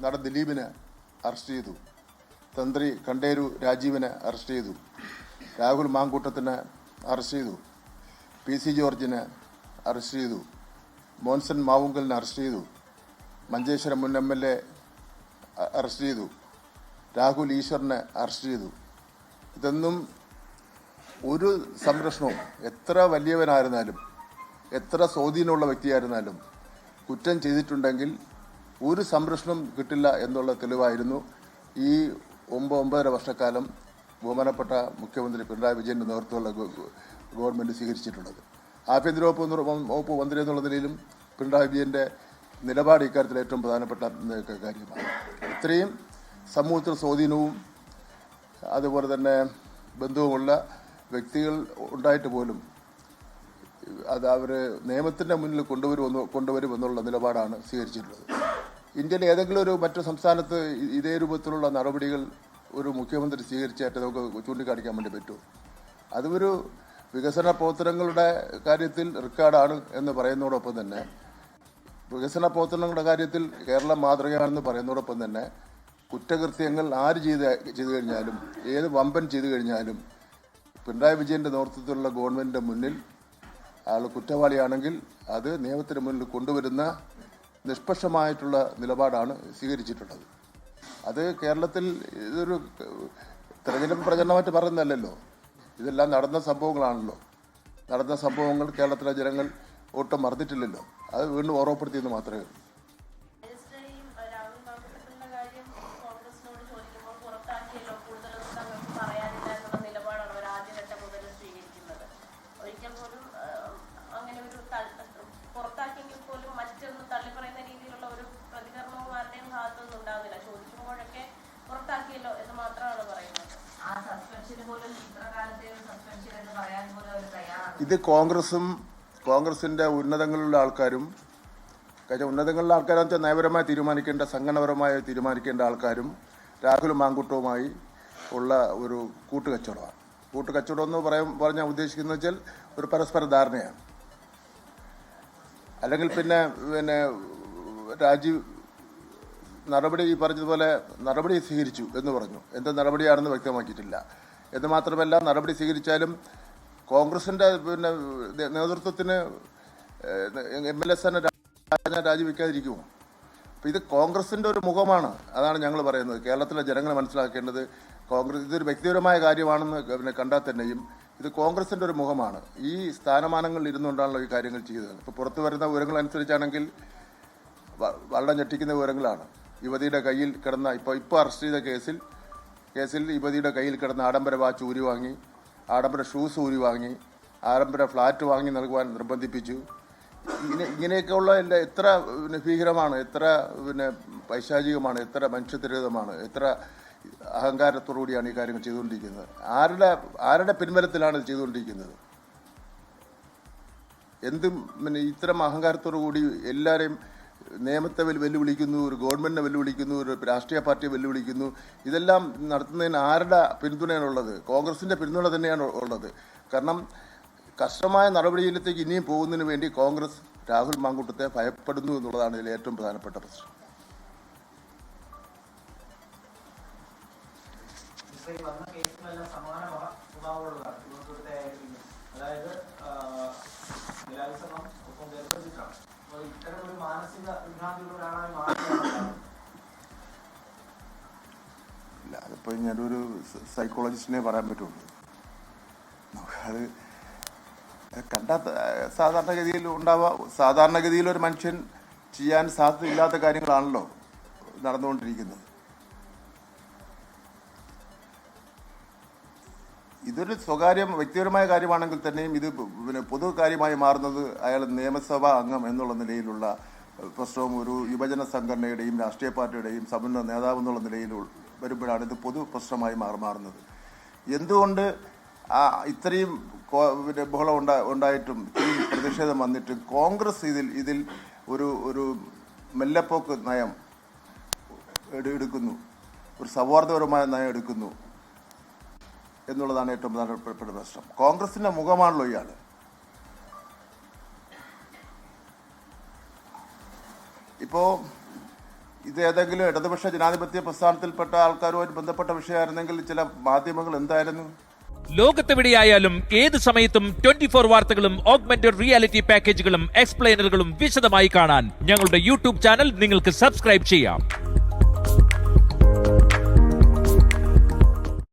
നടൻ ദിലീപിനെ അറസ്റ്റ് ചെയ്തു. തന്ത്രി കണ്ടേരു രാജീവിനെ അറസ്റ്റ് ചെയ്തു. രാഹുൽ മാങ്കൂട്ടത്തിനെ അറസ്റ്റ് ചെയ്തു. PC ജോർജിനെ അറസ്റ്റ് ചെയ്തു. മോൻസൺ മാവുങ്കലിനെ അറസ്റ്റ് ചെയ്തു. മഞ്ചേശ്വരം മുൻ MLA അറസ്റ്റ് ചെയ്തു. രാഹുൽ ഈശ്വറിനെ അറസ്റ്റ് ചെയ്തു. ഇതൊന്നും ഒരു സംരക്ഷണവും എത്ര വലിയവനായിരുന്നാലും എത്ര സ്വാധീനമുള്ള വ്യക്തിയായിരുന്നാലും കുറ്റം ചെയ്തിട്ടുണ്ടെങ്കിൽ ഒരു സംരക്ഷണം കിട്ടില്ല എന്നുള്ള തെളിവായിരുന്നു ഈ 9.5 വർഷക്കാലം ബഹുമാനപ്പെട്ട മുഖ്യമന്ത്രി പിണറായി വിജയൻ്റെ നേതൃത്വമുള്ള ഗവൺമെൻറ് സ്വീകരിച്ചിട്ടുള്ളത്. ആഭ്യന്തര വകുപ്പ് മന്ത്രി എന്നുള്ള നിലയിലും പിണറായി വിജയൻ്റെ നിലപാട് ഇക്കാര്യത്തിൽ ഏറ്റവും പ്രധാനപ്പെട്ട കാര്യമാണ്. ഇത്രയും സമൂഹത്തിൽ സ്വാധീനവും അതുപോലെ തന്നെ ബന്ധവുമുള്ള വ്യക്തികൾ ഉണ്ടായിട്ട് പോലും അത് അവർ നിയമത്തിൻ്റെ മുന്നിൽ കൊണ്ടുവരുമെന്നുള്ള നിലപാടാണ് സ്വീകരിച്ചിട്ടുള്ളത്. ഇന്ത്യയിലെ ഏതെങ്കിലും ഒരു മറ്റു സംസ്ഥാനത്ത് ഇതേ രൂപത്തിലുള്ള നടപടികൾ ഒരു മുഖ്യമന്ത്രി സ്വീകരിച്ചായിട്ട് നമുക്ക് ചൂണ്ടിക്കാണിക്കാൻ വേണ്ടി പറ്റുമോ? അതൊരു വികസന പ്രവർത്തനങ്ങളുടെ കാര്യത്തിൽ റെക്കോർഡാണ് എന്ന് പറയുന്നതോടൊപ്പം തന്നെ വികസന പ്രവർത്തനങ്ങളുടെ കാര്യത്തിൽ കേരളം മാതൃകയാണെന്ന് പറയുന്നതോടൊപ്പം തന്നെ കുറ്റകൃത്യങ്ങൾ ആര് ചെയ്തു കഴിഞ്ഞാലും ഏത് വമ്പൻ ചെയ്തു കഴിഞ്ഞാലും പിണറായി വിജയൻ്റെ നേതൃത്വത്തിലുള്ള ഗവൺമെൻറ്റിൻ്റെ മുന്നിൽ അയാൾ കുറ്റവാളിയാണെങ്കിൽ അത് നിയമത്തിന് മുന്നിൽ കൊണ്ടുവരുന്ന നിഷ്പക്ഷമായിട്ടുള്ള നിലപാടാണ് സ്വീകരിച്ചിട്ടുള്ളത്. അത് കേരളത്തിൽ ഇതൊരു തെരഞ്ഞെടുപ്പ് പ്രചരണമായിട്ട് പറയുന്നതല്ലല്ലോ. ഇതെല്ലാം നടന്ന സംഭവങ്ങളാണല്ലോ. നടന്ന സംഭവങ്ങൾ കേരളത്തിലെ ജനങ്ങൾ ഒട്ടും മറന്നിട്ടില്ലല്ലോ. അത് വീണ്ടും ഓർമ്മപ്പെടുത്തിയെന്ന് മാത്രമേ ഉള്ളൂ. ഇത് കോൺഗ്രസിൻ്റെ ഉന്നതങ്ങളിലുള്ള ആൾക്കാരും ഉന്നതങ്ങളിലുള്ള ആൾക്കാരെന്ന് വെച്ചാൽ നയപരമായി തീരുമാനിക്കേണ്ട സംഘടനപരമായി തീരുമാനിക്കേണ്ട ആൾക്കാരും രാഹുൽ മാങ്കൂട്ടവുമായി ഉള്ള ഒരു കൂട്ടുകച്ചവടമാണ്. കൂട്ടുകച്ചവടം എന്ന് പറഞ്ഞാൽ ഉദ്ദേശിക്കുന്നത് വെച്ചാൽ ഒരു പരസ്പര ധാരണയാണ്. അല്ലെങ്കിൽ പിന്നെ രാജീവ് നടപടി ഈ പറഞ്ഞതുപോലെ നടപടി സ്വീകരിച്ചു എന്ന് പറഞ്ഞു. എന്ത് നടപടിയാണെന്ന് വ്യക്തമാക്കിയിട്ടില്ല. എന്ന് മാത്രമല്ല, നടപടി സ്വീകരിച്ചാലും കോൺഗ്രസിൻ്റെ നേതൃത്വത്തിന് MLS രാജിവെക്കാതിരിക്കുമോ? അപ്പോൾ ഇത് കോൺഗ്രസിൻ്റെ ഒരു മുഖമാണ്. അതാണ് ഞങ്ങൾ പറയുന്നത്. കേരളത്തിലെ ജനങ്ങൾ മനസ്സിലാക്കേണ്ടത് ഇതൊരു വ്യക്തിപരമായ കാര്യമാണെന്ന് കണ്ടാൽ തന്നെയും ഇത് കോൺഗ്രസിൻ്റെ ഒരു മുഖമാണ്. ഈ സ്ഥാനമാനങ്ങളിൽ ഇരുന്നുകൊണ്ടാണല്ലോ ഈ കാര്യങ്ങൾ ചെയ്തത്. ഇപ്പോൾ പുറത്തു വരുന്ന വിവരങ്ങൾ അനുസരിച്ചാണെങ്കിൽ വളരെ ഞെട്ടിക്കുന്ന വിവരങ്ങളാണ്. യുവതിയുടെ കയ്യിൽ കിടന്ന ഇപ്പോൾ അറസ്റ്റ് ചെയ്ത കേസിൽ യുവതിയുടെ കയ്യിൽ കിടന്ന ആഡംബര വാച്ച് ഊരി വാങ്ങി, ആഡംബര ഷൂസ് ഊരി വാങ്ങി, ആഡംബര ഫ്ലാറ്റ് വാങ്ങി നൽകുവാൻ നിർബന്ധിപ്പിച്ചു. ഇങ്ങനെയൊക്കെയുള്ള എത്ര ഭീകരമാണ്, എത്ര പൈശാചികമാണ്, എത്ര മനുഷ്യത്വരഹിതമാണ്, എത്ര അഹങ്കാരത്തോടുകൂടിയാണ് ഈ കാര്യങ്ങൾ ചെയ്തുകൊണ്ടിരിക്കുന്നത്. ആരുടെ പിൻബലത്തിലാണ് ഇത് ചെയ്തുകൊണ്ടിരിക്കുന്നത്? ഇത്തരം അഹങ്കാരത്തോടു കൂടി എല്ലാവരെയും നിയമത്തെ വെല്ലുവിളിക്കുന്നു, ഒരു ഗവൺമെൻറ്റിനെ വെല്ലുവിളിക്കുന്നു, ഒരു രാഷ്ട്രീയ പാർട്ടിയെ വെല്ലുവിളിക്കുന്നു. ഇതെല്ലാം നടത്തുന്നതിന് ആരുടെ പിന്തുണയാണുള്ളത്? കോൺഗ്രസിൻ്റെ പിന്തുണ തന്നെയാണ് ഉള്ളത്. കാരണം കർശനമായ നടപടിയിലേക്ക് ഇനിയും പോകുന്നതിന് വേണ്ടി കോൺഗ്രസ് രാഹുൽ മാങ്കൂട്ടത്തെ ഭയപ്പെടുന്നു എന്നുള്ളതാണ് ഇതിൽ ഏറ്റവും പ്രധാനപ്പെട്ട പ്രശ്നം. ഇല്ല, അതിപ്പോൾ ഞാനൊരു സൈക്കോളജിസ്റ്റിനെ പറയാൻ പറ്റുള്ളൂ. അത് സാധാരണഗതിയിൽ ഒരു മനുഷ്യൻ ചെയ്യാൻ സാധ്യതയില്ലാത്ത കാര്യങ്ങളാണല്ലോ നടന്നുകൊണ്ടിരിക്കുന്നത്. ഇതൊരു വ്യക്തിപരമായ കാര്യമാണെങ്കിൽ തന്നെയും ഇത് പൊതു കാര്യമായി മാറുന്നത് അയാൾ നിയമസഭാ അംഗം എന്നുള്ള നിലയിലുള്ള പ്രശ്നവും ഒരു യുവജന സംഘടനയുടെയും രാഷ്ട്രീയ പാർട്ടിയുടെയും സമുന്നത നേതാവ് എന്നുള്ള നിലയിൽ വരുമ്പോഴാണ് ഇത് പൊതു പ്രശ്നമായി മാറുന്നത്. എന്തുകൊണ്ട് ഇത്രയും ബഹളം ഉണ്ടായിട്ടും ഇത്രയും പ്രതിഷേധം വന്നിട്ടും കോൺഗ്രസ് ഇതിൽ ഒരു മെല്ലപ്പോക്ക് നയം എടുക്കുന്നു, ഒരു സൗഹാർദ്ദപരമായ നയം എടുക്കുന്നു എന്നുള്ളതാണ് ഏറ്റവും പ്രധാനപ്പെട്ട പ്രശ്നം. കോൺഗ്രസിൻ്റെ മുഖമാണല്ലോ ഇയാൾ. ഇപ്പോൾ ഇത് ഏതെങ്കിലും ഇടതുപക്ഷ ജനാധിപത്യ പ്രസ്ഥാനത്തിൽപ്പെട്ട ആൾക്കാരുമായിട്ട് ബന്ധപ്പെട്ട വിഷയമായിരുന്നെങ്കിൽ ചില മാധ്യമങ്ങൾ എന്തായിരുന്നു? ലോകത്തെവിടെയായാലും ഏത് സമയത്തും 24 വാർത്തകളും ഓഗ്മെന്റഡ് റിയാലിറ്റി പാക്കേജുകളും എക്സ്പ്ലെയിനറുകളും വിശദമായി കാണാൻ ഞങ്ങളുടെ യൂട്യൂബ് ചാനൽ നിങ്ങൾക്ക് സബ്സ്ക്രൈബ് ചെയ്യാം.